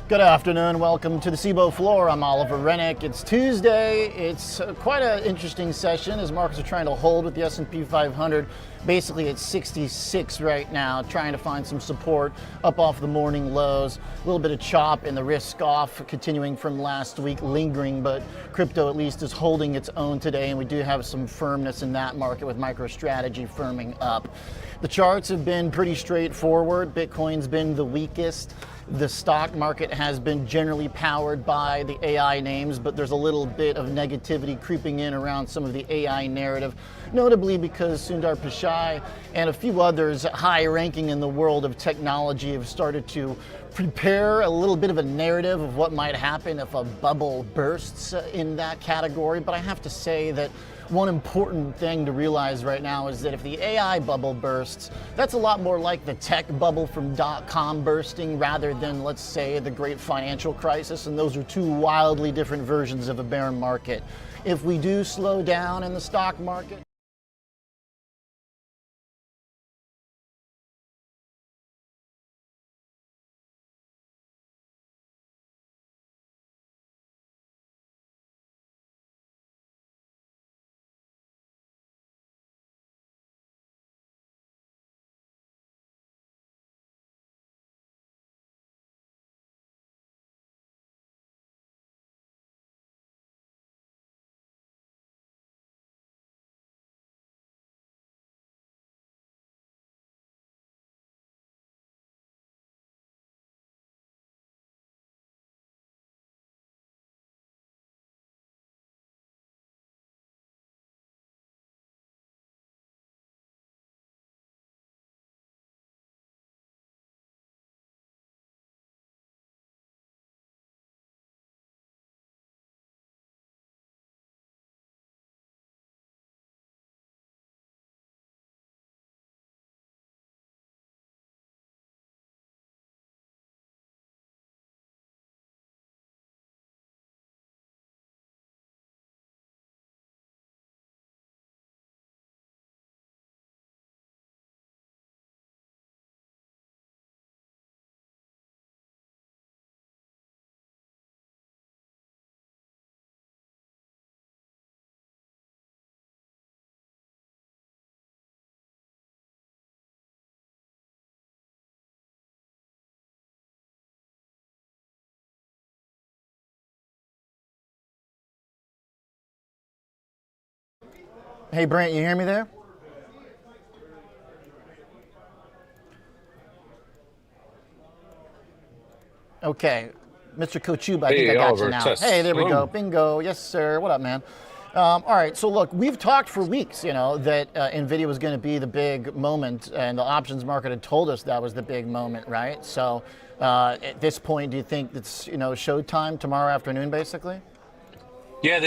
Good afternoon. Welcome to the Cboe floor. I'm Oliver Renick. It's Tuesday. It's quite an interesting session as markets are trying to hold with the S&P 500 basically at 66 right now, trying to find some support up off the morning lows. A little bit of chop and the risk off continuing from last week, lingering, but crypto at least is holding its own today, and we do have some firmness in that market with MicroStrategy firming up. The charts have been pretty straightforward. Bitcoin's been the weakest. The stock market has been generally powered by the AI names, but there's a little bit of negativity creeping in around some of the AI narrative, notably because Sundar Pichai and a few others high ranking in the world of technology have started to prepare a little bit of a narrative of what might happen if a bubble bursts in that category. But I have to say that one important thing to realize right now is that if the AI bubble bursts, that's a lot more like the tech bubble from .com bursting rather than, let's say, the great financial crisis, and those are two wildly different versions of a bear market. If we do slow down in the stock market, hey Brent, you hear me there? Okay, Mr. Kochuba, I think I Hey, got you Oliver, now. Hey, test. there we go. Boom. Bingo. Yes, sir. What up, man? All right, so look, we've talked for weeks, that NVIDIA was going to be the big moment, and the options market had told us that was the big moment, right? So at this point, do you think it's, showtime tomorrow afternoon, basically? Yeah,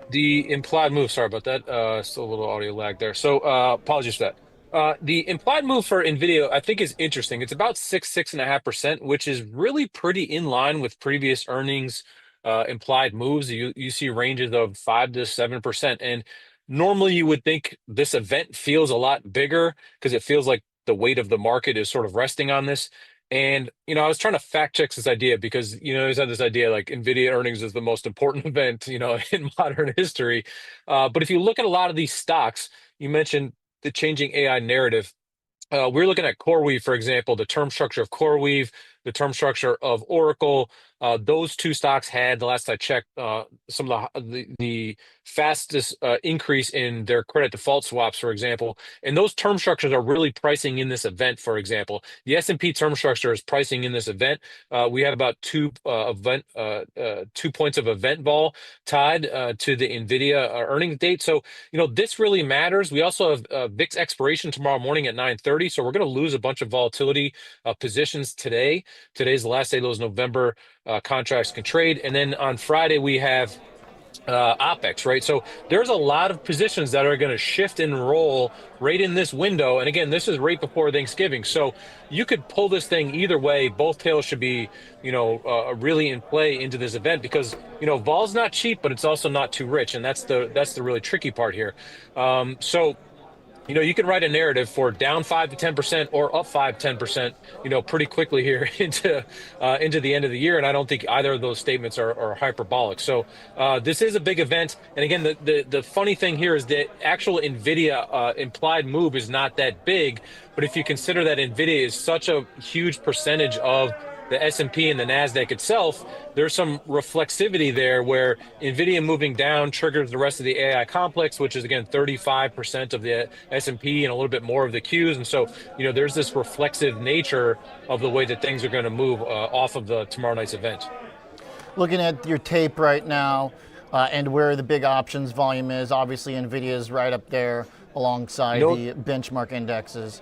the implied move. Sorry about that. Still a little audio lag there. So apologies for that. The implied move for Nvidia, I think, is interesting. It's about 6.5%, which is really pretty in line with previous earnings implied moves. You see ranges of 5 to 7%, and normally you would think this event feels a lot bigger because it feels like the weight of the market is sort of resting on this. And, I was trying to fact check this idea because, he's had this idea like NVIDIA earnings is the most important event, in modern history. But if you look at a lot of these stocks, you mentioned the changing AI narrative. We're looking at CoreWeave, for example, the term structure of CoreWeave, the term structure of Oracle. Those two stocks had, the last I checked, some of the fastest increase in their credit default swaps, for example. And those term structures are really pricing in this event, for example. The S&P term structure is pricing in this event. We have about 2 points of event vol tied to the NVIDIA earnings date. So, this really matters. We also have VIX expiration tomorrow morning at 9:30. So we're going to lose a bunch of volatility positions today. Today's the last day those November contracts can trade. And then on Friday, we have OPEX, right? So there's a lot of positions that are going to shift and roll right in this window. And again, this is right before Thanksgiving. So you could pull this thing either way. Both tails should be, really in play into this event because, vol's not cheap, but it's also not too rich. And that's the really tricky part here. So You can write a narrative for down 5 to 10% or up 5 10%, pretty quickly here into the end of the year. And I don't think either of those statements are hyperbolic. So this is a big event. And again, the funny thing here is that actual Nvidia implied move is not that big. But if you consider that Nvidia is such a huge percentage of the S&P and the Nasdaq itself, there's some reflexivity there where Nvidia moving down triggers the rest of the AI complex, which is again 35% of the S&P and a little bit more of the Qs. And so, there's this reflexive nature of the way that things are going to move off of the tomorrow night's event. Looking at your tape right now and where the big options volume is, obviously Nvidia is right up there alongside You know, the benchmark indexes.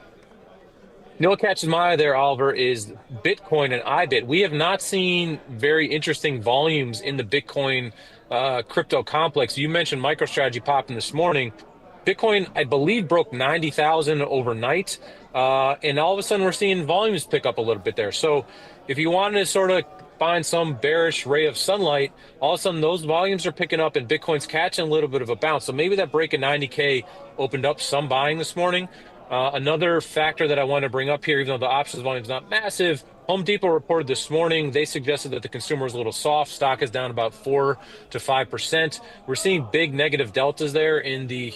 what catches my eye there, Oliver, is Bitcoin and IBIT. We have not seen very interesting volumes in the Bitcoin crypto complex. You mentioned MicroStrategy popping this morning. Bitcoin, I believe, broke 90,000 overnight. And all of a sudden, we're seeing volumes pick up a little bit there. So if you wanted to sort of find some bearish ray of sunlight, all of a sudden those volumes are picking up and Bitcoin's catching a little bit of a bounce. So maybe that break of 90K opened up some buying this morning. Another factor that I want to bring up here, even though the options volume is not massive, Home Depot reported this morning. They suggested that the consumer is a little soft. Stock is down about 4 to 5%. We're seeing big negative deltas there in the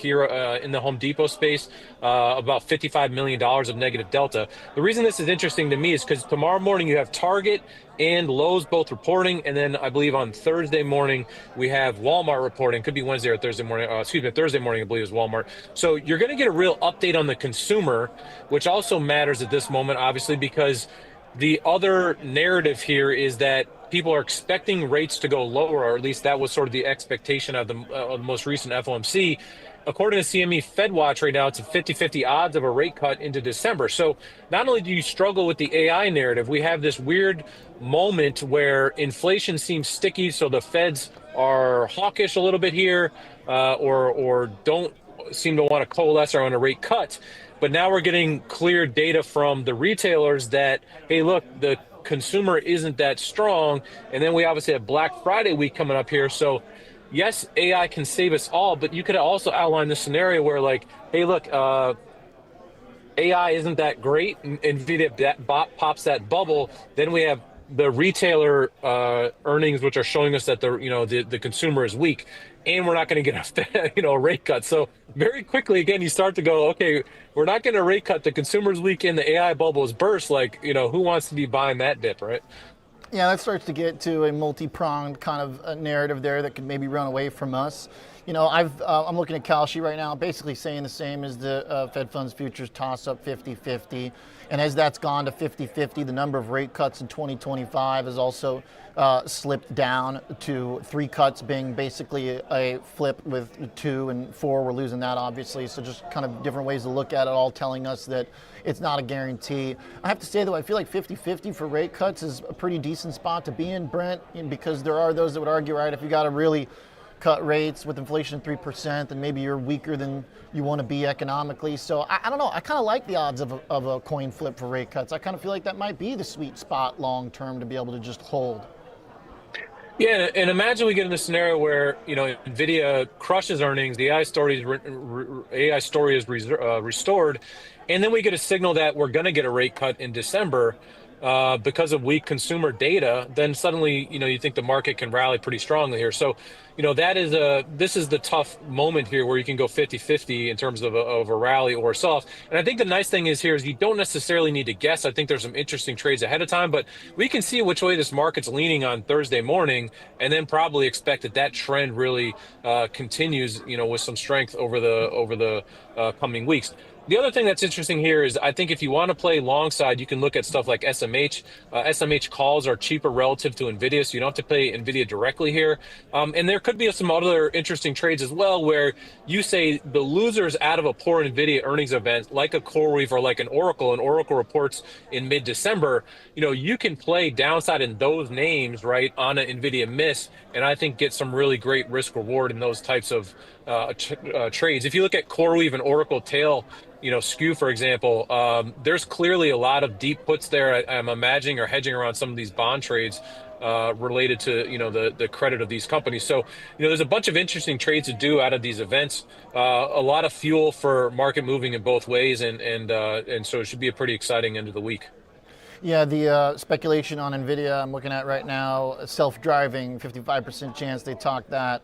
Home Depot space, about $55 million of negative delta. The reason this is interesting to me is because tomorrow morning you have Target and Lowe's both reporting, and then I believe on Thursday morning we have Walmart reporting. Could be Wednesday or Thursday morning. Thursday morning I believe is Walmart. So you're going to get a real update on the consumer, which also matters at this moment, obviously, because the other narrative here is that people are expecting rates to go lower, or at least that was sort of the expectation of the most recent FOMC. According to CME FedWatch right now, it's a 50-50 odds of a rate cut into December. So not only do you struggle with the AI narrative, we have this weird moment where inflation seems sticky, so the Feds are hawkish a little bit here, or don't seem to want to coalesce around a rate cut. But now we're getting clear data from the retailers that, hey, look, the consumer isn't that strong. And then we obviously have Black Friday week coming up here. So yes, AI can save us all, but you could also outline the scenario where, like, hey, look, AI isn't that great. NVIDIA pops that bubble. Then we have the retailer earnings, which are showing us that the consumer is weak, and we're not going to get a rate cut. So very quickly, again, you start to go, okay, we're not getting a rate cut. The consumer's weak, and the AI bubble is burst. Like, who wants to be buying that dip, right? Yeah, that starts to get to a multi-pronged kind of narrative there that could maybe run away from us. I'm looking at Kalshi right now, basically saying the same as the Fed funds futures toss up 50-50. And as that's gone to 50-50, the number of rate cuts in 2025 has also slipped down to 3 cuts being basically a flip, with 2 and 4. We're losing that, obviously. So just kind of different ways to look at it, all telling us that it's not a guarantee. I have to say, though, I feel like 50-50 for rate cuts is a pretty decent spot to be in, Brent, because there are those that would argue, right, if you got to really cut rates with inflation 3%, then maybe you're weaker than you want to be economically. So I don't know. I kind of like the odds of a coin flip for rate cuts. I kind of feel like that might be the sweet spot long term to be able to just hold. Yeah, and imagine we get in the scenario where Nvidia crushes earnings, the AI story is restored, and then we get a signal that we're going to get a rate cut in December because of weak consumer data. Then suddenly, you think the market can rally pretty strongly here. So, this is the tough moment here where you can go 50-50 in terms of a rally or a sell-off. And I think the nice thing is here is you don't necessarily need to guess. I think there's some interesting trades ahead of time, but we can see which way this market's leaning on Thursday morning, and then probably expect that trend really continues, with some strength over the coming weeks. The other thing that's interesting here is I think if you want to play long side, you can look at stuff like SMH. SMH calls are cheaper relative to NVIDIA, so you don't have to play NVIDIA directly here. And there could be some other interesting trades as well where you say the losers out of a poor NVIDIA earnings event, like a CoreWeave or like an Oracle, and Oracle reports in mid-December, you can play downside in those names, right, on an NVIDIA miss, and I think get some really great risk reward in those types of trades. If you look at CoreWeave and Oracle tail, skew, for example, there's clearly a lot of deep puts there. I'm imagining or hedging around some of these bond trades related to the credit of these companies. So there's a bunch of interesting trades to do out of these events. A lot of fuel for market moving in both ways, and so it should be a pretty exciting end of the week. Yeah, the speculation on NVIDIA I'm looking at right now, self-driving, 55% chance they talk that.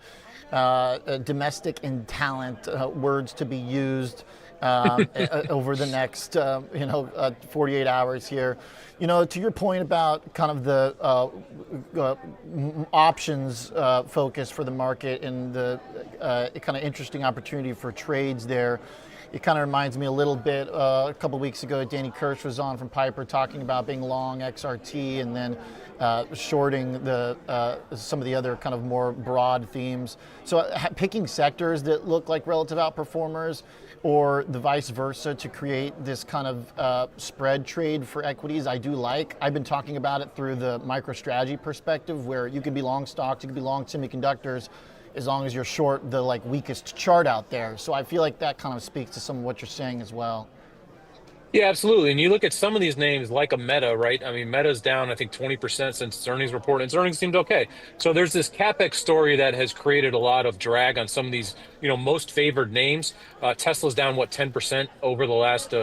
Domestic in talent, words to be used over the next 48 hours here. To your point about kind of the options focus for the market and the kind of interesting opportunity for trades there. It kind of reminds me a little bit, a couple of weeks ago, Danny Kirsch was on from Piper talking about being long XRT and then shorting some of the other kind of more broad themes. So picking sectors that look like relative outperformers or the vice versa to create this kind of spread trade for equities, I do like. I've been talking about it through the MicroStrategy perspective, where you can be long stocks, you can be long semiconductors, as long as you're short the weakest chart out there. So I feel like that kind of speaks to some of what you're saying as well. Yeah, absolutely. And you look at some of these names like a Meta, right? I mean, Meta's down, I think, 20% since its earnings report, and its earnings seemed okay. So there's this CapEx story that has created a lot of drag on some of these, most favored names. Tesla's down, 10% over the last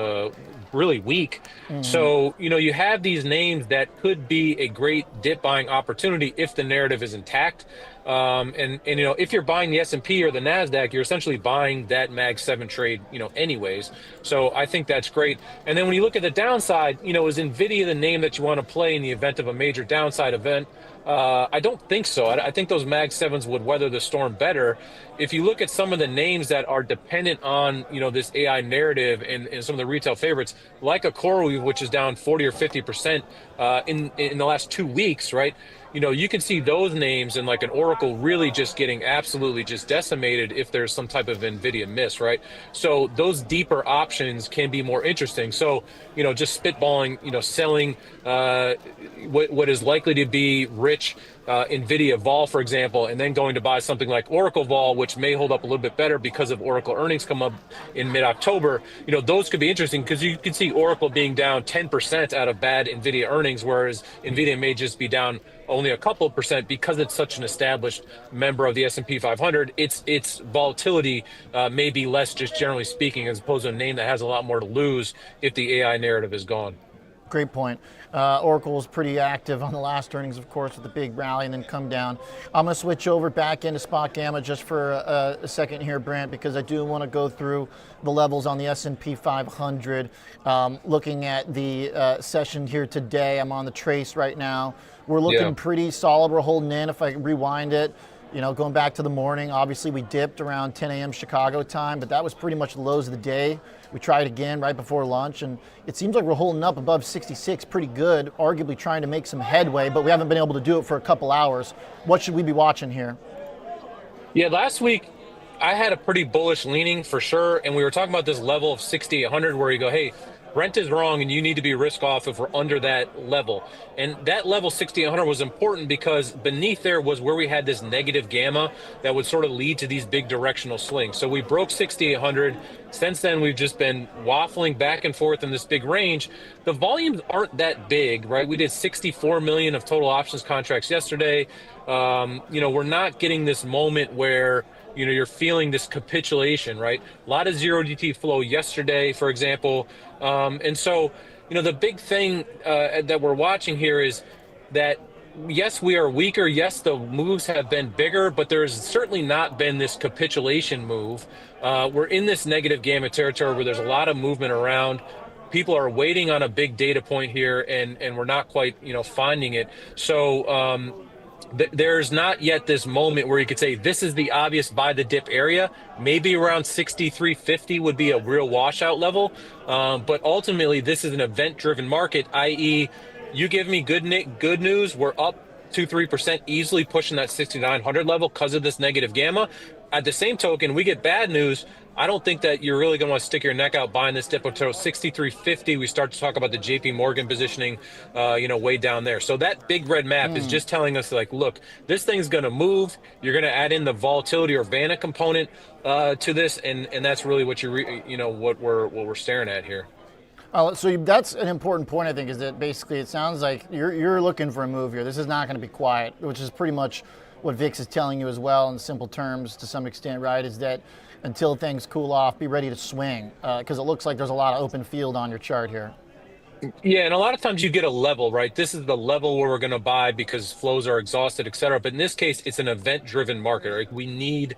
really week. So, you have these names that could be a great dip buying opportunity if the narrative is intact. And if you're buying the S&P or the Nasdaq, you're essentially buying that Mag 7 trade, anyways. So I think that's great. And then when you look at the downside, is Nvidia the name that you want to play in the event of a major downside event? I don't think so. I think those Mag 7s would weather the storm better. If you look at some of the names that are dependent on, this AI narrative and some of the retail favorites, like a CoreWeave, which is down 40 or 50% in the last 2 weeks, right? You can see those names and like an Oracle really just getting absolutely just decimated if there's some type of NVIDIA miss, right? So those deeper options can be more interesting. So, just spitballing, selling what is likely to be rich NVIDIA vol, for example, and then going to buy something like Oracle vol, which may hold up a little bit better because of Oracle earnings come up in mid-October. Those could be interesting because you can see Oracle being down 10% out of bad NVIDIA earnings, whereas NVIDIA may just be down only a couple of percent because it's such an established member of the S&P 500. Its volatility may be less, just generally speaking, as opposed to a name that has a lot more to lose if the AI narrative is gone. Great point. Oracle was pretty active on the last earnings, of course, with the big rally and then come down. I'm going to switch over back into SpotGamma just for a second here, Brent, because I do want to go through the levels on the S&P 500. Looking at the session here today, I'm on the trace right now. We're looking pretty solid. We're holding in. If I rewind it, going back to the morning, obviously we dipped around 10 a.m. Chicago time, but that was pretty much the lows of the day. We tried again right before lunch, and it seems like we're holding up above 66 pretty good, arguably trying to make some headway, but we haven't been able to do it for a couple hours. What should we be watching here? Yeah, last week I had a pretty bullish leaning for sure, and we were talking about this level of 6,800 where you go, hey, Brent is wrong and you need to be risk off if we're under that level. And that level 6,800 was important because beneath there was where we had this negative gamma that would sort of lead to these big directional swings. So we broke 6,800. Since then, we've just been waffling back and forth in this big range. The volumes aren't that big, right? We did 64 million of total options contracts yesterday. We're not getting this moment where you're feeling this capitulation, right? A lot of zero DT flow yesterday, for example. And so, the big thing that we're watching here is that, yes, we are weaker. Yes, the moves have been bigger, but there's certainly not been this capitulation move. We're in this negative gamma territory where there's a lot of movement around. People are waiting on a big data point here, and we're not quite, finding it. So, there's not yet this moment where you could say this is the obvious buy the dip area. Maybe around 63.50 would be a real washout level. But ultimately, this is an event-driven market, i.e., you give me good news, we're up 2-3% easily pushing that 6,900 level because of this negative gamma. At the same token, we get bad news. I don't think that you're really going to want to stick your neck out buying this dip until 63.50. We start to talk about the JP Morgan positioning, way down there. So that big red map is just telling us, like, look, this thing's going to move. You're going to add in the volatility or Vanna component to this, and that's really what what we're staring at here. So that's an important point, I think, is that basically it sounds like you're looking for a move here. This is not going to be quiet, which is pretty much what VIX is telling you as well in simple terms to some extent, right? Is that until things cool off, be ready to swing because it looks like there's a lot of open field on your chart here. Yeah, and a lot of times you get a level, right? This is the level where we're going to buy because flows are exhausted, et cetera. But in this case, it's an event-driven market, right? We need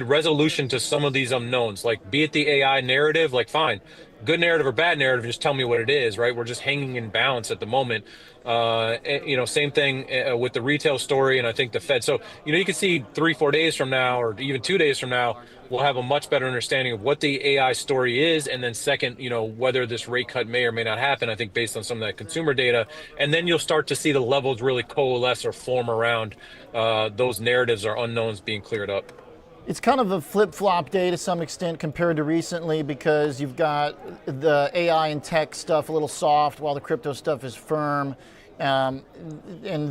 resolution to some of these unknowns. Like, be it the AI narrative, like fine, good narrative or bad narrative, just tell me what it is, right? We're just hanging in balance at the moment. Same thing with the retail story, and I think the Fed. So, you can see 3, 4 days from now, or even 2 days from now, we'll have a much better understanding of what the AI story is. And then second, whether this rate cut may or may not happen, I think based on some of that consumer data. And then you'll start to see the levels really coalesce or form around those narratives or unknowns being cleared up. It's kind of a flip-flop day to some extent compared to recently because you've got the AI and tech stuff a little soft while the crypto stuff is firm. And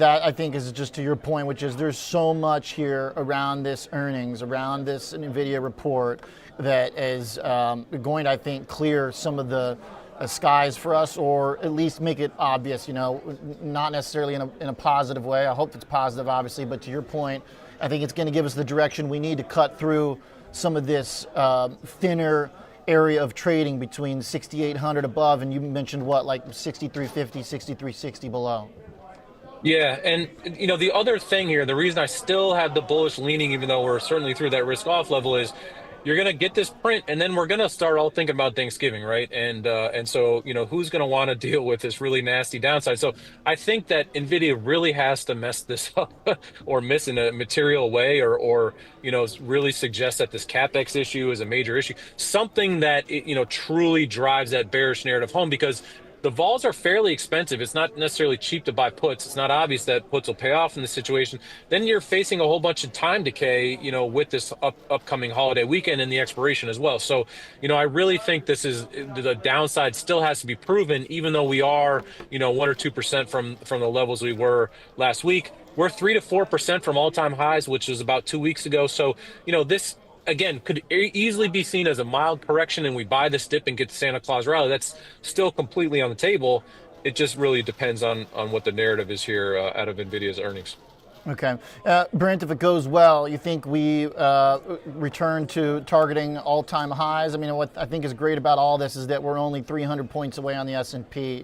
that I think is just to your point, which is there's so much here around this earnings, around this NVIDIA report that is going to, I think, clear some of the skies for us, or at least make it obvious, not necessarily in a positive way. I hope it's positive, obviously, but to your point, I think it's going to give us the direction we need to cut through some of this thinner area of trading between 6,800 above, and you mentioned what, like 6,350, 6,360 below. Yeah, and the other thing here, the reason I still have the bullish leaning, even though we're certainly through that risk off level, is you're gonna get this print, and then we're gonna start all thinking about Thanksgiving, right? And so who's gonna want to deal with this really nasty downside? So I think that Nvidia really has to mess this up or miss in a material way, or really suggest that this capex issue is a major issue, something that truly drives that bearish narrative home because the vols are fairly expensive. It's not necessarily cheap to buy puts. It's not obvious that puts will pay off in this situation. Then you're facing a whole bunch of time decay, with this upcoming holiday weekend and the expiration as well. So, I really think this is the downside still has to be proven, even though we are, 1 or 2% from the levels we were last week. We're 3 to 4% from all-time highs, which was about 2 weeks ago. So, this again could easily be seen as a mild correction and we buy this dip and get the Santa Claus rally. That's still completely on the table. It just really depends on what the narrative is here out of Nvidia's earnings. Okay. Brent, if it goes well, you think we return to targeting all-time highs? I mean, what I think is great about all this is that we're only 300 points away on the S&P.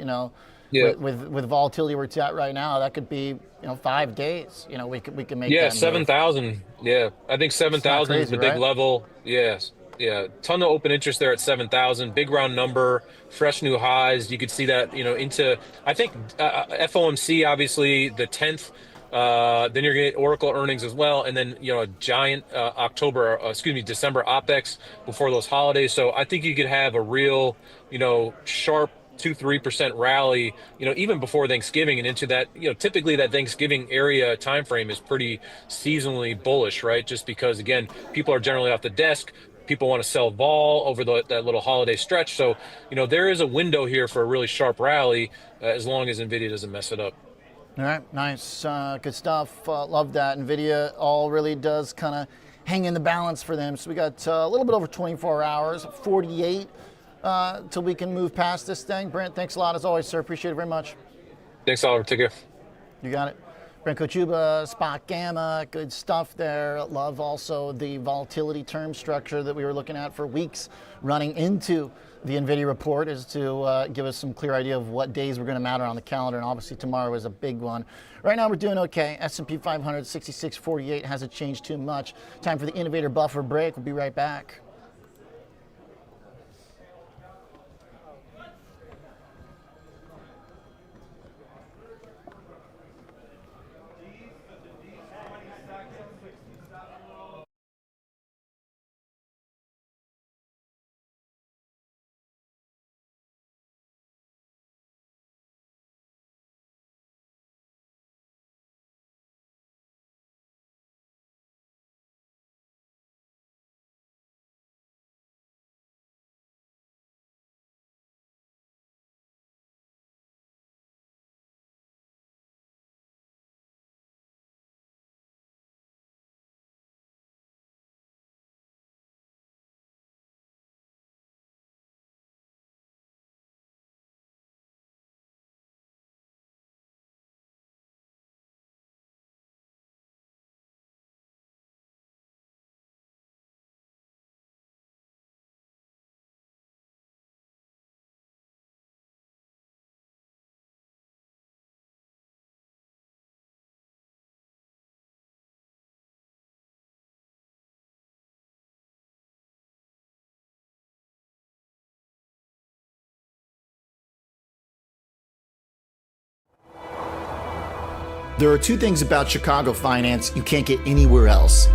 Yeah. With volatility where it's at right now, that could be 5 days. We can make Yeah, that move. 7,000. Yeah, I think It's not 7,000 is crazy, the big right? level. Yes. Yeah, ton of open interest there at 7,000. Big round number, fresh new highs. You could see that, into I think FOMC obviously the 10th. Then you're going to get Oracle earnings as well, and then a giant December OPEX before those holidays. So I think you could have a real sharp 2-3% rally, even before Thanksgiving and into that, typically that Thanksgiving area time frame is pretty seasonally bullish, right? Just because again, people are generally off the desk. People want to sell vol over that little holiday stretch. So, there is a window here for a really sharp rally as long as Nvidia doesn't mess it up. All right, nice, good stuff. Love that. NVIDIA all really does kind of hang in the balance for them. So we got a little bit over 24 hours, 48 till we can move past this thing. Brent, thanks a lot as always, sir. Appreciate it very much. Thanks, Oliver. Take care. You got it. Brent Kochuba, SpotGamma, good stuff there. Love also the volatility term structure that we were looking at for weeks running into the NVIDIA report is to give us some clear idea of what days were going to matter on the calendar, and obviously tomorrow is a big one. Right now we're doing okay. S&P 500, 6648, hasn't changed too much. Time for the Innovator Buffer break. We'll be right back. There are two things about Chicago finance you can't get anywhere else.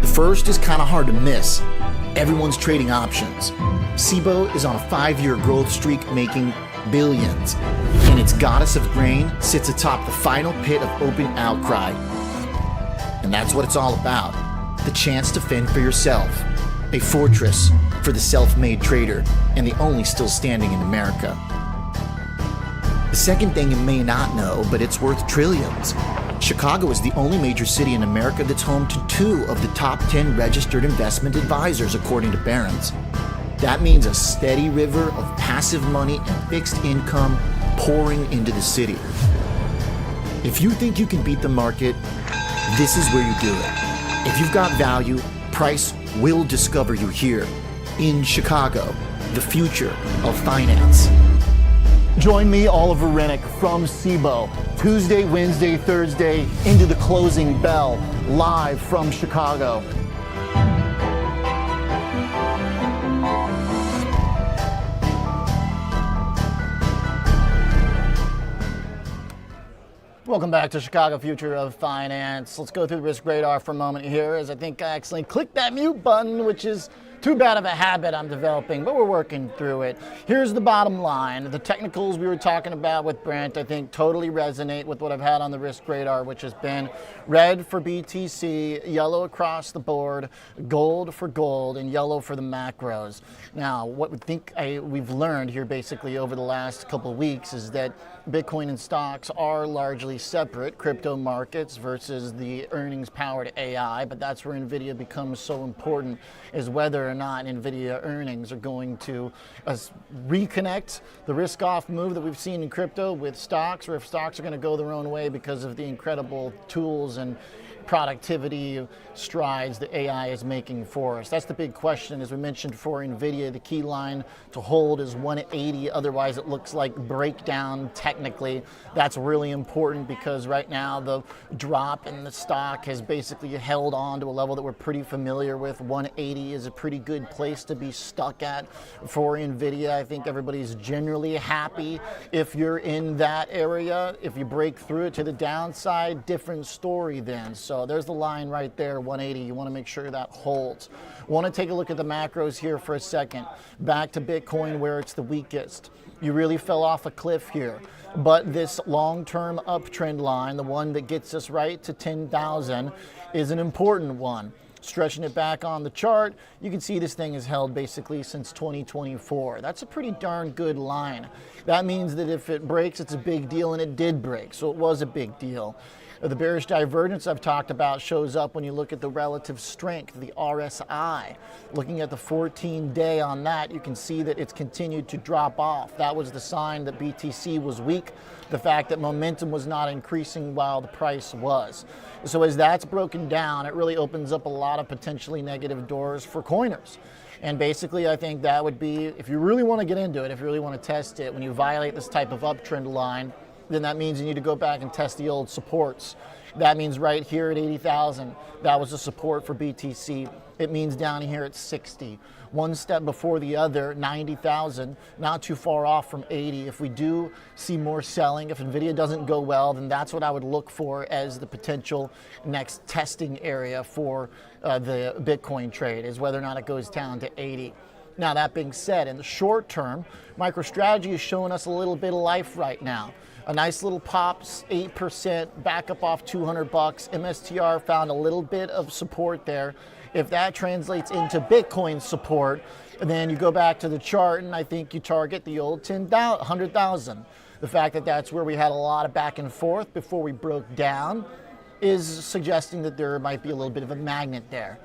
The first is kind of hard to miss. Everyone's trading options. Cboe is on a 5-year growth streak making billions, and its goddess of grain sits atop the final pit of open outcry. And that's what it's all about. The chance to fend for yourself. A fortress for the self-made trader, and the only still standing in America. The second thing you may not know, but it's worth trillions. Chicago is the only major city in America that's home to 2 of the top 10 registered investment advisors, according to Barron's. That means a steady river of passive money and fixed income pouring into the city. If you think you can beat the market, this is where you do it. If you've got value, price will discover you here in Chicago, the future of finance. Join me, Oliver Renick, from Cboe, Tuesday, Wednesday, Thursday, into the closing bell, live from Chicago. Welcome back to Chicago Future of Finance. Let's go through the risk radar for a moment here, as I think I accidentally clicked that mute button, which is too bad of a habit I'm developing, but we're working through it. Here's the bottom line. The technicals we were talking about with Brent, I think, totally resonate with what I've had on the risk radar, which has been red for BTC, yellow across the board, gold for gold, and yellow for the macros. Now, what we think we've learned here basically over the last couple of weeks is that Bitcoin and stocks are largely separate, crypto markets versus the earnings-powered AI, but that's where NVIDIA becomes so important, is whether or not NVIDIA earnings are going to reconnect the risk-off move that we've seen in crypto with stocks, or if stocks are going to go their own way because of the incredible tools and productivity strides that AI is making for us. That's the big question. As we mentioned for NVIDIA, the key line to hold is 180. Otherwise, it looks like breakdown technically. That's really important because right now the drop in the stock has basically held on to a level that we're pretty familiar with. 180 is a pretty good place to be stuck at for NVIDIA. I think everybody's generally happy if you're in that area. If you break through it to the downside, different story then. So there's the line right there, 180. You want to make sure that holds. Want to take a look at the macros here for a second. Back to Bitcoin where it's the weakest. You really fell off a cliff here. But this long-term uptrend line, the one that gets us right to 10,000, is an important one. Stretching it back on the chart, you can see this thing has held basically since 2024. That's a pretty darn good line. That means that if it breaks, it's a big deal, and it did break, so it was a big deal. The bearish divergence I've talked about shows up when you look at the relative strength, the RSI. Looking at the 14-day on that, you can see that it's continued to drop off. That was the sign that BTC was weak, the fact that momentum was not increasing while the price was. So as that's broken down, it really opens up a lot of potentially negative doors for coiners. And basically, I think that would be, if you really want to get into it, if you really want to test it, when you violate this type of uptrend line, then that means you need to go back and test the old supports. That means right here at 80,000, that was a support for BTC. It means down here at 60. One step before the other, 90,000, not too far off from 80. If we do see more selling, if NVIDIA doesn't go well, then that's what I would look for as the potential next testing area for the Bitcoin trade, is whether or not it goes down to 80. Now, that being said, in the short term, MicroStrategy is showing us a little bit of life right now. A nice little pops, 8%, back up off 200 bucks. MSTR found a little bit of support there. If that translates into Bitcoin support, then you go back to the chart, and I think you target the old 100,000. The fact that that's where we had a lot of back and forth before we broke down is suggesting that there might be a little bit of a magnet there.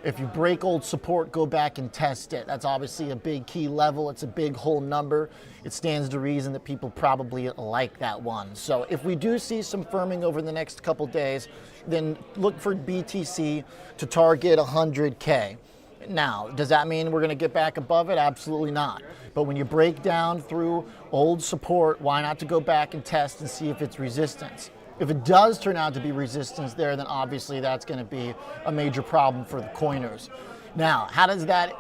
If you break old support, go back and test it. That's obviously a big key level. It's a big whole number. It stands to reason that people probably like that one. So if we do see some firming over the next couple days, then look for BTC to target 100K. Now, does that mean we're going to get back above it? Absolutely not. But when you break down through old support, why not to go back and test and see if it's resistance? If it does turn out to be resistance there, then obviously that's going to be a major problem for the coiners. Now, how does that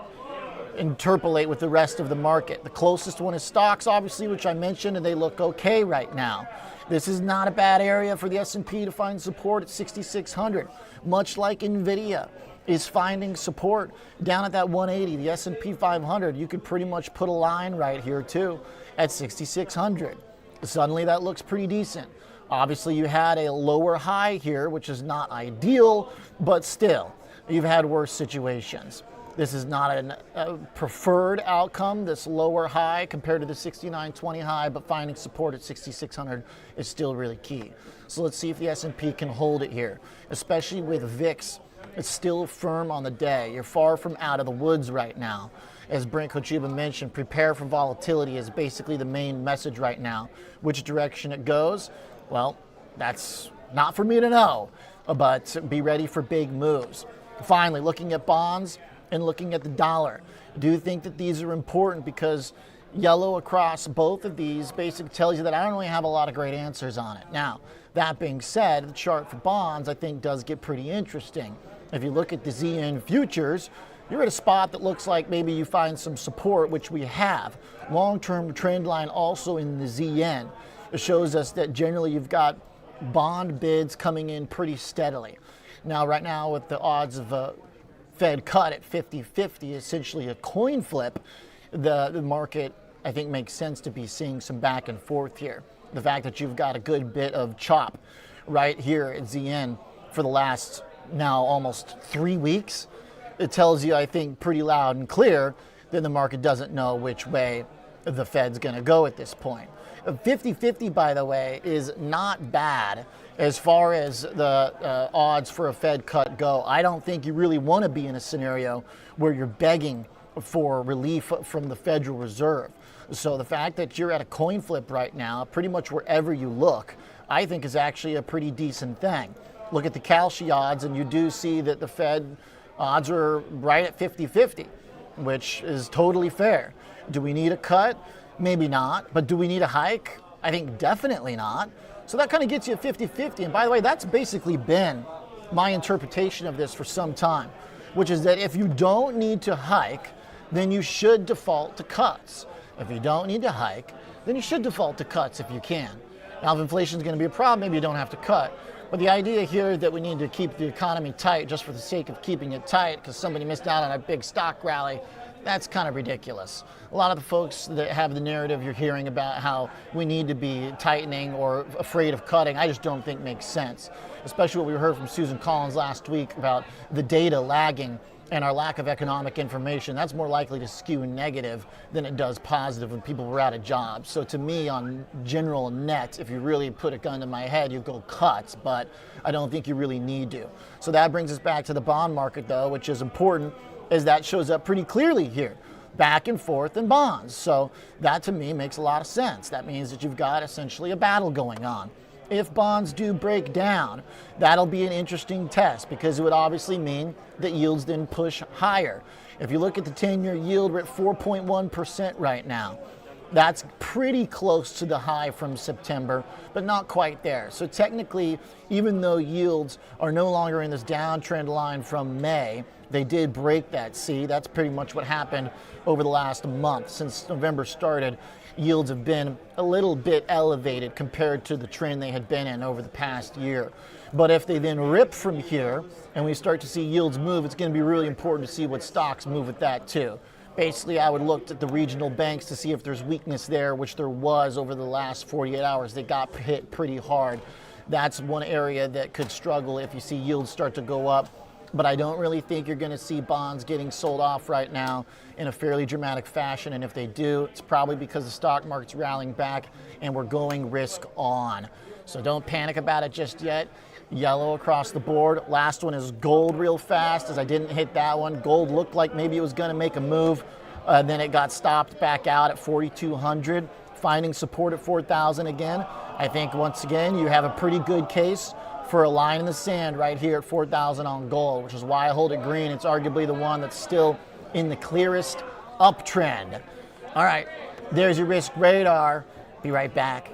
interpolate with the rest of the market. The closest one is stocks, obviously, which I mentioned, and they look okay right now. This is not a bad area for the S&P to find support at 6,600, much like Nvidia is finding support down at that 180. The S&P 500, you could pretty much put a line right here too at 6,600. Suddenly that looks pretty decent. Obviously you had a lower high here, which is not ideal, but still, you've had worse situations. This is not a preferred outcome, this lower high compared to the 6920 high, but finding support at 6,600 is still really key. So let's see if the S&P can hold it here, especially with VIX. It's still firm on the day. You're far from out of the woods right now. As Brent Kochuba mentioned, prepare for volatility is basically the main message right now. Which direction it goes, well, that's not for me to know, but be ready for big moves. Finally, looking at bonds and looking at the dollar. Do think that these are important because yellow across both of these basically tells you that I don't really have a lot of great answers on it. Now, that being said, the chart for bonds I think does get pretty interesting. If you look at the ZN futures, you're at a spot that looks like maybe you find some support, which we have. Long-term trend line also in the ZN. It shows us that generally you've got bond bids coming in pretty steadily. Now, right now with the odds of a Fed cut at 50-50, essentially a coin flip, the market I think makes sense to be seeing some back and forth here. The fact that you've got a good bit of chop right here at ZN for the last now almost 3 weeks, it tells you, I think, pretty loud and clear that the market doesn't know which way the Fed's going to go at this point. 50-50, by the way, is not bad as far as the odds for a Fed cut go. I don't think you really want to be in a scenario where you're begging for relief from the Federal Reserve. So the fact that you're at a coin flip right now, pretty much wherever you look, I think is actually a pretty decent thing. Look at the Kalshi odds, and you do see that the Fed odds are right at 50-50, which is totally fair. Do we need a cut? Maybe not. But do we need a hike? I think definitely not. So that kind of gets you 50-50. And by the way, that's basically been my interpretation of this for some time, which is that if you don't need to hike, then you should default to cuts. If you don't need to hike, then you should default to cuts if you can. Now, if inflation is going to be a problem, maybe you don't have to cut. But the idea here that we need to keep the economy tight just for the sake of keeping it tight because somebody missed out on a big stock rally, that's kind of ridiculous. A lot of the folks that have the narrative you're hearing about how we need to be tightening or afraid of cutting, I just don't think makes sense. Especially what we heard from Susan Collins last week about the data lagging and our lack of economic information. That's more likely to skew negative than it does positive when people were out of jobs. So to me, on general net, if you really put a gun to my head, you go cuts, but I don't think you really need to. So that brings us back to the bond market though, which is important, as that shows up pretty clearly here. Back and forth in bonds. So that to me makes a lot of sense. That means that you've got essentially a battle going on. If bonds do break down, that'll be an interesting test because it would obviously mean that yields then push higher. If you look at the 10-year yield, we're at 4.1% right now. That's pretty close to the high from September, but not quite there. So technically, even though yields are no longer in this downtrend line from May, they did break that. See, that's pretty much what happened over the last month. Since November started, yields have been a little bit elevated compared to the trend they had been in over the past year. But if they then rip from here and we start to see yields move, it's going to be really important to see what stocks move with that too. Basically, I would look at the regional banks to see if there's weakness there, which there was over the last 48 hours. They got hit pretty hard. That's one area that could struggle if you see yields start to go up. But I don't really think you're going to see bonds getting sold off right now in a fairly dramatic fashion. And if they do, it's probably because the stock market's rallying back and we're going risk on. So don't panic about it just yet. Yellow across the board. Last one is gold real fast, as I didn't hit that one. Gold looked like maybe it was going to make a move. Then it got stopped back out at 4,200, finding support at 4,000 again. I think once again you have a pretty good case for a line in the sand right here at 4,000 on gold, which is why I hold it green. It's arguably the one that's still in the clearest uptrend. All right, there's your risk radar. Be right back.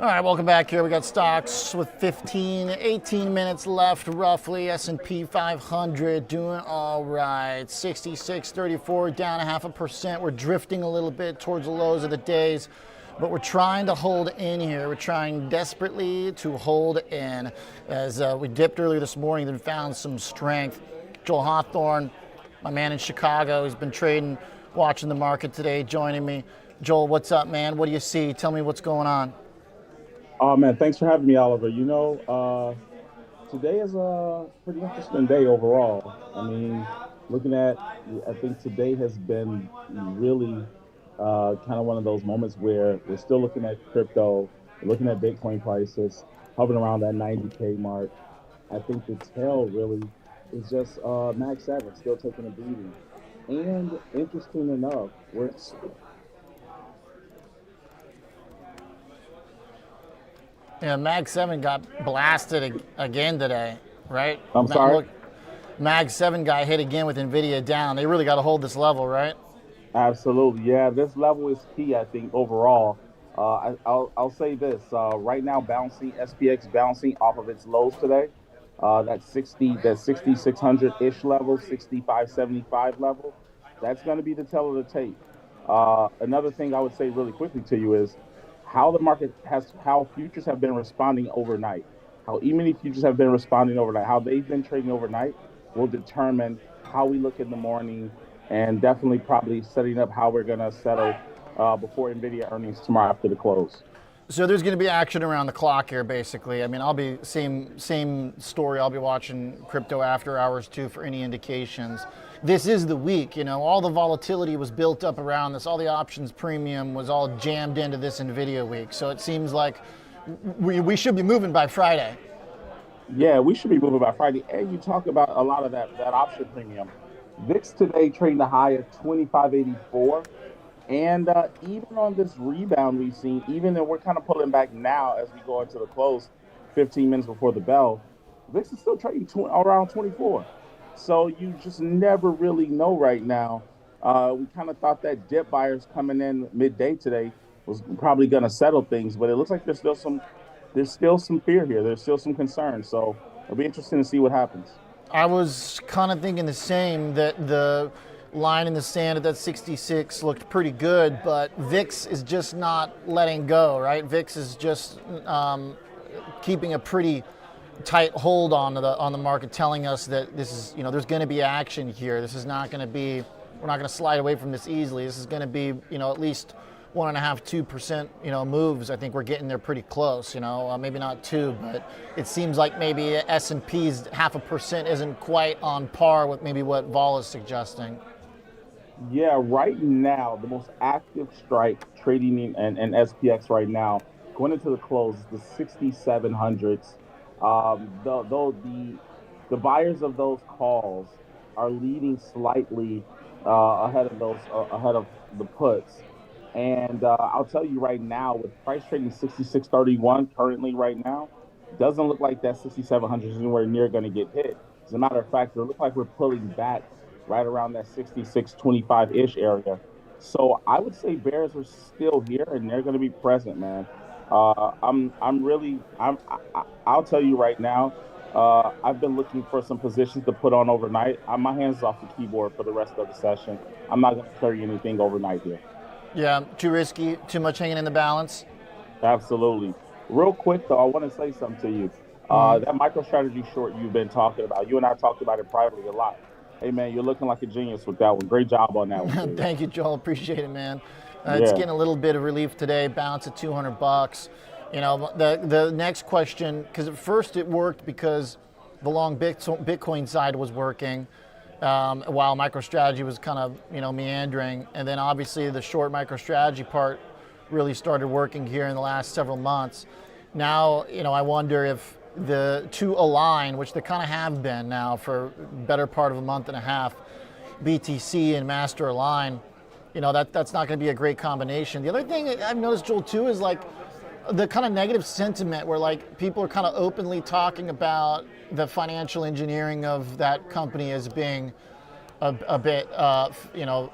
All right, welcome back here. We got stocks with 18 minutes left roughly. S&P 500 doing all right. 66.34, down 0.5%. We're drifting a little bit towards the lows of the days, but we're trying to hold in here. We're trying desperately to hold in. As we dipped earlier this morning, then found some strength. Joel Hawthorne, my man in Chicago, has been trading, watching the market today, joining me. Joel, what's up, man? What do you see? Tell me what's going on. Oh man, thanks for having me, Oliver. Today is a pretty interesting day overall. I mean, I think today has been really kind of one of those moments where we're still looking at crypto, we're looking at Bitcoin prices hovering around that 90K mark. I think the tail really is just Mag 7 still taking a beating. And interesting enough, Yeah, Mag 7 got blasted again today, right? I'm sorry. Mag 7 got hit again with NVIDIA down. They really got to hold this level, right? Absolutely, yeah. This level is key, I think, overall. I'll say this. Right now, SPX bouncing off of its lows today. That 6600-ish level, 6575 level. That's going to be the tell of the tape. Another thing I would say really quickly to you is how futures have been responding overnight. How E-mini futures have been responding overnight. How they've been trading overnight will determine how we look in the morning, and definitely probably setting up how we're going to settle before NVIDIA earnings tomorrow after the close. So there's going to be action around the clock here, basically. I mean, I'll be same story. I'll be watching crypto after hours too for any indications. This is the week, all the volatility was built up around this. All the options premium was all jammed into this NVIDIA week. So it seems like we should be moving by Friday. Yeah, we should be moving by Friday. And you talk about a lot of that option premium. VIX today trading the high of 2584. And even on this rebound we've seen, even though we're kind of pulling back now as we go into the close, 15 minutes before the bell, VIX is still trading around 24. So you just never really know right now. We kind of thought that dip buyers coming in midday today was probably going to settle things, but it looks like there's still some fear here. There's still some concern. So it'll be interesting to see what happens. I was kind of thinking the same, that the line in the sand at that 66 looked pretty good, but VIX is just not letting go, right? VIX is just keeping a pretty tight hold on the market, telling us that this is, there's going to be action here. This is not going to be, we're not going to slide away from this easily. This is going to be, at least 1.5–2%, moves. I think we're getting there pretty close. Maybe not 2, but it seems like maybe S&P's 0.5% isn't quite on par with maybe what Vol is suggesting. Yeah, right now, the most active strike trading in SPX right now, going into the close, is the 6700s. The buyers of those calls are leading slightly ahead of the puts. And I'll tell you right now, with price trading 66.31 currently right now, doesn't look like that 6700 is anywhere near going to get hit. As a matter of fact, it looks like we're pulling back right around that 66.25-ish area. So I would say bears are still here and they're going to be present, man. I'll tell you right now, I've been looking for some positions to put on overnight. My hands off the keyboard for the rest of the session. I'm not going to carry anything overnight here. Yeah, too risky, too much hanging in the balance. Absolutely. Real quick though, I want to say something to you. That MicroStrategy short you've been talking about, you and I talked about it privately a lot. Hey man, you're looking like a genius with that one. Great job on that one. Thank you, Joel. Appreciate it, man. It's getting a little bit of relief today. Bounce at $200. The next question, because at first it worked because the long Bitcoin side was working, while MicroStrategy was kind of meandering, and then obviously the short MicroStrategy part really started working here in the last several months. Now, I wonder if the two align, which they kind of have been now for better part of a month and a half. BTC and Master align. That's not going to be a great combination. The other thing I've noticed, Joel, too, is like the kind of negative sentiment where like people are kind of openly talking about the financial engineering of that company as being a bit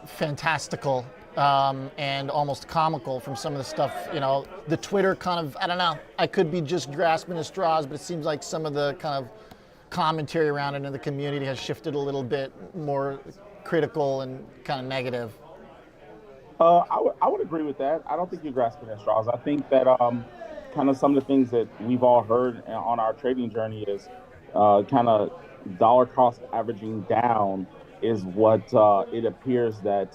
fantastical. and almost comical from some of the stuff, the Twitter kind of, I don't know, I could be just grasping at straws, but it seems like some of the kind of commentary around it in the community has shifted a little bit more critical and kind of negative. I would agree with that. I don't think you're grasping at straws. I think that kind of some of the things that we've all heard on our trading journey is kind of dollar cost averaging down is what it appears that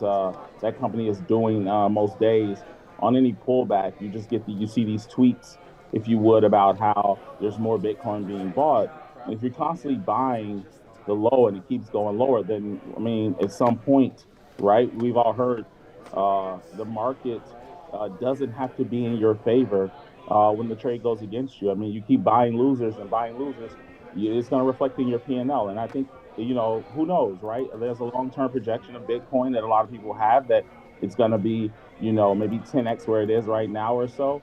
that company is doing most days. On any pullback, you just you see these tweets, if you would, about how there's more Bitcoin being bought. And if you're constantly buying the low and it keeps going lower, then I mean, at some point, right? We've all heard the market doesn't have to be in your favor when the trade goes against you. I mean, you keep buying losers and buying losers, it's going to reflect in your P&L. And I think, who knows, right? There's a long-term projection of Bitcoin that a lot of people have that it's going to be, maybe 10x where it is right now or so.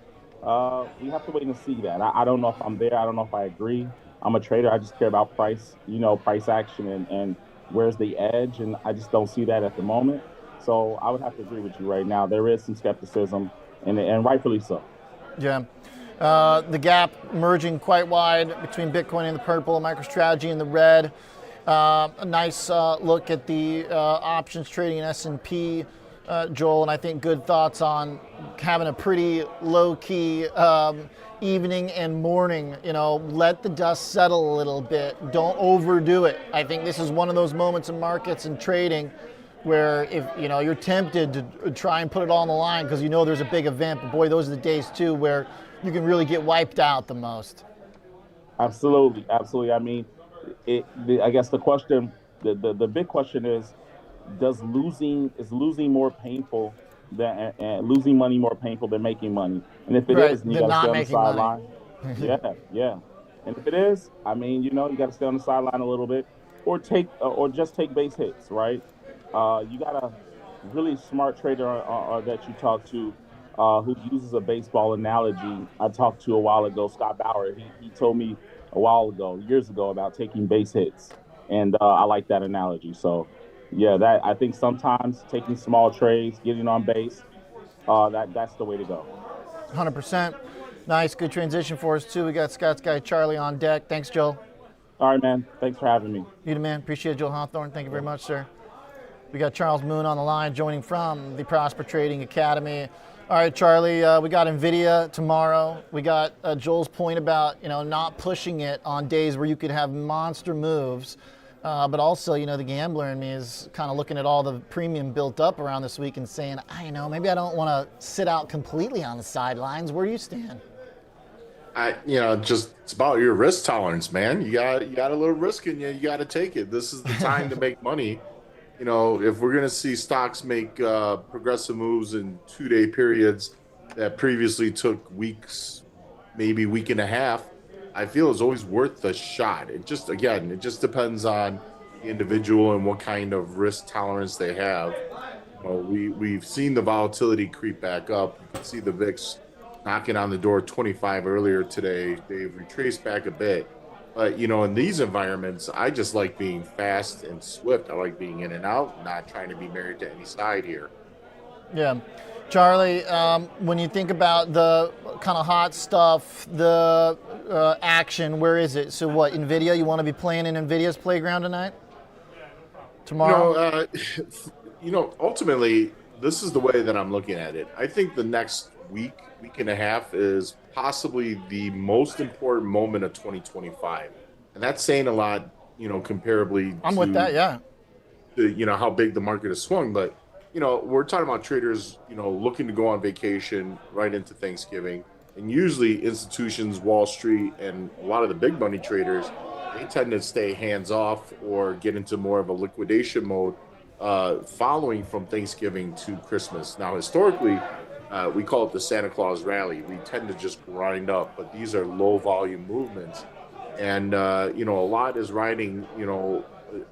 We have to wait and see that. I don't know if I'm there. I don't know if I agree. I'm a trader. I just care about price, price action and where's the edge. And I just don't see that at the moment. So I would have to agree with you right now. There is some skepticism, and rightfully so. Yeah. The gap merging quite wide between Bitcoin in the purple, MicroStrategy in the red. A nice look at the options trading in S&P, Joel, and I think good thoughts on having a pretty low-key evening and morning. Let the dust settle a little bit. Don't overdo it. I think this is one of those moments in markets and trading where if you're tempted to try and put it all on the line because there's a big event, but boy, those are the days too where you can really get wiped out the most. Absolutely. I mean, I guess the question, the big question is losing more painful than losing money more painful than making money? And if it right, is, then you got to stay on the sideline. yeah. And if it is, I mean, you got to stay on the sideline a little bit, or just take base hits, right? You got a really smart trader that you talk to who uses a baseball analogy. I talked to a while ago, Scott Bauer. He told me years ago, about taking base hits, and I like that analogy. So, yeah, I think sometimes taking small trades, getting on base, that's the way to go. 100%. Nice, good transition for us too. We got Scott's guy Charlie on deck. Thanks, Joel. All right, man. Thanks for having me. You the man. Appreciate it, Joel Hawthorne. Thank you very much, sir. We got Charles Moon on the line, joining from the Prosper Trading Academy. All right, Charlie, we got NVIDIA tomorrow. We got Joel's point about not pushing it on days where you could have monster moves. But also, the gambler in me is kind of looking at all the premium built up around this week and saying, maybe I don't want to sit out completely on the sidelines. Where do you stand? It's about your risk tolerance, man. You got a little risk in you. You got to take it. This is the time to make money. If we're going to see stocks make progressive moves in 2-day periods that previously took weeks, maybe week and a half, I feel it's always worth the shot. It just depends on the individual and what kind of risk tolerance they have. We've seen the volatility creep back up. You can see the VIX knocking on the door 25 earlier today. They've retraced back a bit. But, in these environments, I just like being fast and swift. I like being in and out, not trying to be married to any side here. Yeah. Charlie, when you think about the kind of hot stuff, the action, where is it? So what, NVIDIA, you want to be playing in NVIDIA's playground tonight? Tomorrow? Ultimately, this is the way that I'm looking at it. I think the next week and a half is possibly the most important moment of 2025. And that's saying a lot, comparably with that, yeah. To, how big the market has swung. But, we're talking about traders, looking to go on vacation right into Thanksgiving. And usually institutions, Wall Street, and a lot of the big money traders, they tend to stay hands off or get into more of a liquidation mode following from Thanksgiving to Christmas. Now, historically, we call it the Santa Claus rally. We tend to just grind up, but these are low volume movements. And, a lot is riding,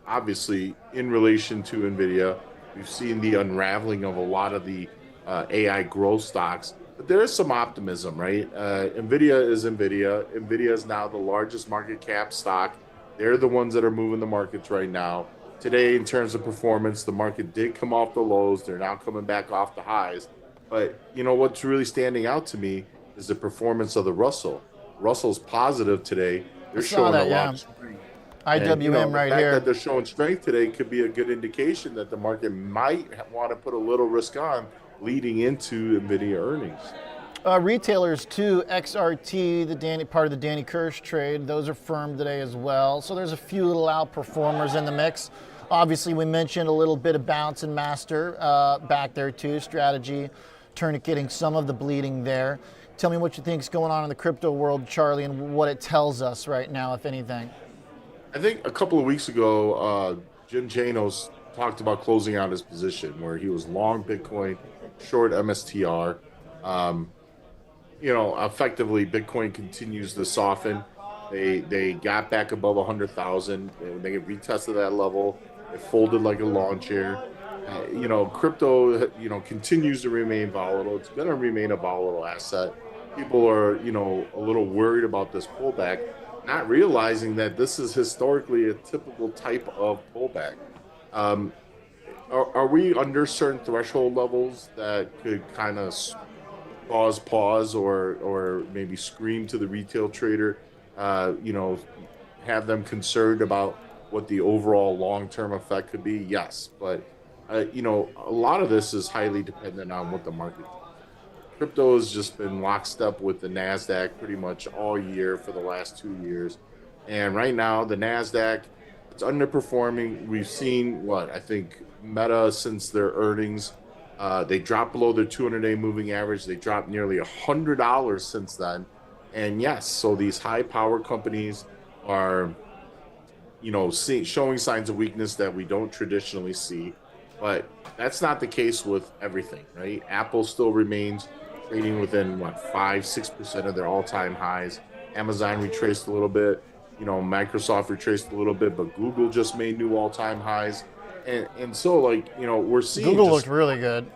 obviously in relation to NVIDIA. We've seen the unraveling of a lot of the AI growth stocks, but there is some optimism, right? NVIDIA is NVIDIA. NVIDIA is now the largest market cap stock. They're the ones that are moving the markets right now. today in terms of performance. The market did come off the lows. They're now coming back off the highs. But what's really standing out to me is the performance of the Russell. Russell's positive today. I They're saw showing a that, lot yeah. of strength. And IWM the right fact that here. they're showing strength today could be a good indication that the market might want to put a little risk on leading into Nvidia earnings. Retailers too, XRT, part of the Danny Kirsch trade, those are firm today as well. So there's a few little outperformers in the mix. Obviously, we mentioned a little bit of bounce and master back there too. Strategy, Tourniquet getting some of the bleeding there. Tell me what you think is going on in the crypto world, Charlie, and what it tells us right now, if anything. I think a couple of weeks ago, Jim Janos talked about closing out his position where he was long Bitcoin, short MSTR. Um, Effectively, Bitcoin continues to soften. They got back above 100,000. They retested that level. It folded like a lawn chair. Crypto, continues to remain volatile. It's going to remain a volatile asset. People are, a little worried about this pullback, not realizing that this is historically a typical type of pullback. Um, are we under certain threshold levels that could kind of cause pause or maybe scream to the retail trader, have them concerned about what the overall long-term effect could be? Yes, but a lot of this is highly dependent on what the market does. Crypto has just been lockstep with the Nasdaq pretty much all year for the last 2 years, and right now the Nasdaq, it's underperforming. We've seen I think Meta, since their earnings, they dropped below their 200-day moving average. They dropped nearly $100 since then. And yes, so these high power companies are, showing signs of weakness that we don't traditionally see. But that's not the case with everything, right? Apple still remains trading within 5-6% of their all-time highs. Amazon retraced a little bit. Microsoft retraced a little bit, but Google just made new all-time highs. And so we're seeing Google looked really good.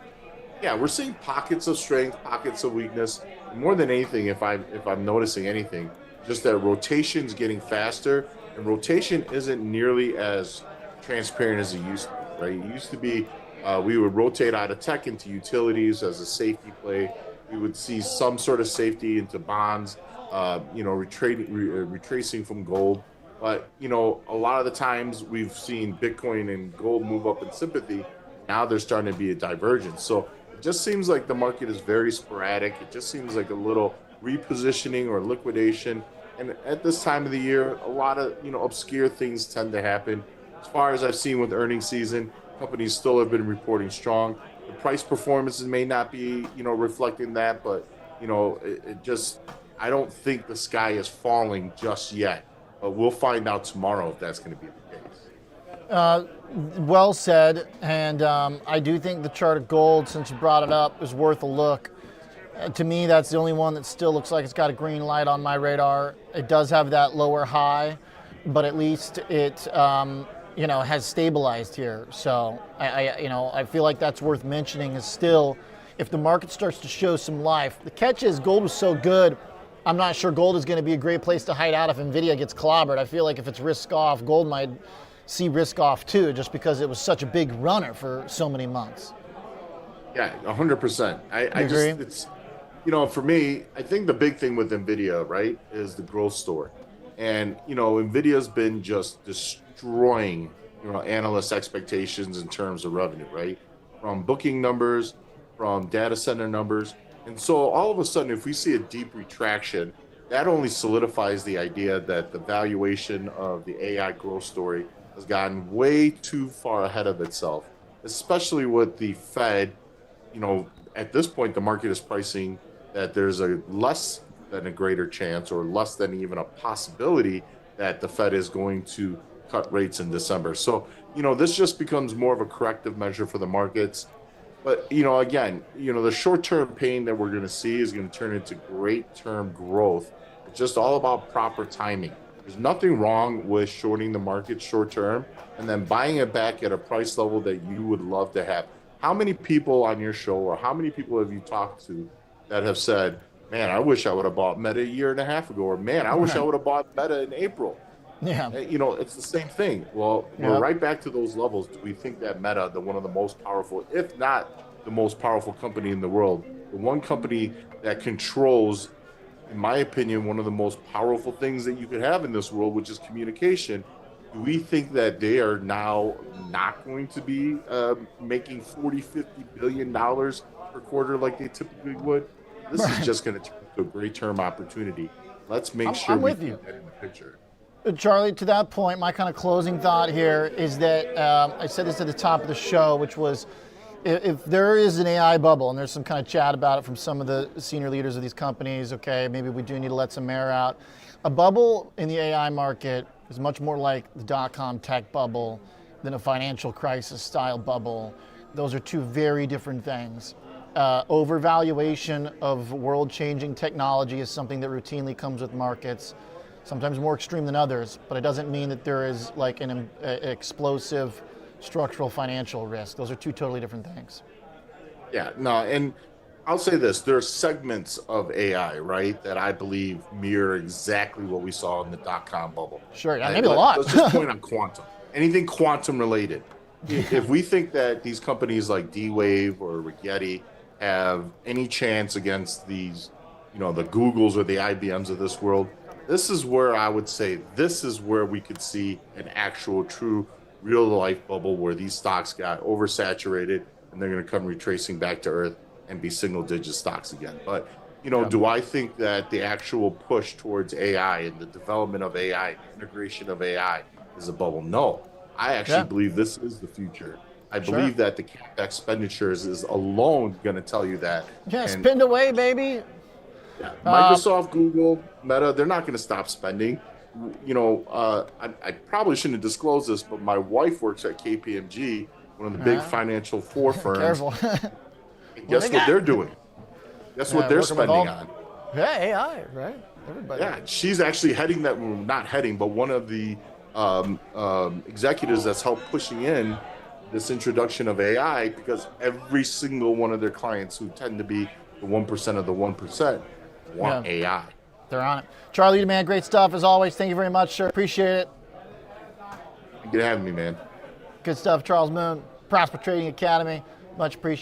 Yeah, we're seeing pockets of strength, pockets of weakness. More than anything, if I'm noticing anything, just that rotation's getting faster, and rotation isn't nearly as transparent as it used to be, right? It used to be we would rotate out of tech into utilities as a safety play. We would see some sort of safety into bonds, retracing from gold. But, a lot of the times we've seen Bitcoin and gold move up in sympathy. Now there's starting to be a divergence. So it just seems like the market is very sporadic. It just seems like a little repositioning or liquidation. And at this time of the year, a lot of, obscure things tend to happen. As far as I've seen with earnings season, companies still have been reporting strong. The price performances may not be, reflecting that, but, I don't think the sky is falling just yet. But we'll find out tomorrow if that's going to be the case. Well said, and I do think the chart of gold, since you brought it up, is worth a look. To me, that's the only one that still looks like it's got a green light on my radar. It does have that lower high, but at least it has stabilized here. So I feel like that's worth mentioning. Is still, if the market starts to show some life. The catch is gold was so good. I'm not sure gold is going to be a great place to hide out if Nvidia gets clobbered. I feel like if it's risk off, gold might see risk off too, just because it was such a big runner for so many months. Yeah, 100%. I just, agree? it's, for me, I think the big thing with Nvidia, right, is the growth story. And, Nvidia's been just destroying, analyst expectations in terms of revenue, right? From booking numbers, from data center numbers. And so all of a sudden, if we see a deep retraction, that only solidifies the idea that the valuation of the AI growth story has gotten way too far ahead of itself, especially with the Fed. At this point, the market is pricing that there's a less than a greater chance or less than even a possibility that the Fed is going to cut rates in December. So, this just becomes more of a corrective measure for the markets. But, again, the short-term pain that we're going to see is going to turn into great-term growth. It's just all about proper timing. There's nothing wrong with shorting the market short-term and then buying it back at a price level that you would love to have. How many people on your show or how many people have you talked to that have said, man, I wish I would have bought Meta a year and a half ago, or man, I wish I would have bought Meta in April? Yeah. It's the same thing. Well, we're Yep. right back to those levels. Do we think that Meta, one of the most powerful, if not the most powerful company in the world, the one company that controls, in my opinion, one of the most powerful things that you could have in this world, which is communication, do we think that they are now not going to be making 40, 50 billion dollars per quarter like they typically would? This is just going to turn into a great term opportunity. Let's make sure I'm we with you. keep that in the picture. Charlie, to that point, my kind of closing thought here is that I said this at the top of the show, which was if there is an AI bubble, and there's some kind of chat about it from some of the senior leaders of these companies, okay, maybe we do need to let some air out. A bubble in the AI market is much more like the dot-com tech bubble than a financial crisis style bubble. Those are two very different things. Overvaluation of world-changing technology is something that routinely comes with markets, sometimes more extreme than others, but it doesn't mean that there is like an explosive structural financial risk. Those are two totally different things. Yeah, no, and I'll say this: there are segments of AI, right, that I believe mirror exactly what we saw in the dot-com bubble. Sure, yeah, maybe a lot. Let's just point on quantum. Anything quantum related. If we think that these companies like D-Wave or Rigetti have any chance against these, the Googles or the IBMs of this world, this is where I would say this is where we could see an actual, true, real-life bubble where these stocks got oversaturated and they're going to come retracing back to earth and be single-digit stocks again. But, do I think that the actual push towards AI and the development of AI, integration of AI is a bubble? No. I actually believe this is the future. I believe that the CapEx expenditures is alone going to tell you that. Yeah, spend away, baby. Yeah, Microsoft, Google, Meta, they're not going to stop spending. I probably shouldn't have disclosed this, but my wife works at KPMG, one of the big financial four firms. Careful. And guess what they're doing? Guess what they're spending on? Yeah, AI, right? Everybody. Yeah, she's actually heading that, well, not heading, but one of the executives that's helped pushing in this introduction of AI, because every single one of their clients who tend to be the 1% of the 1% want AI. They're on it. Charlie, man, great stuff as always. Thank you very much, sir. Appreciate it. Good having me, man. Good stuff, Charles Moon, Prosper Trading Academy. Much appreciated.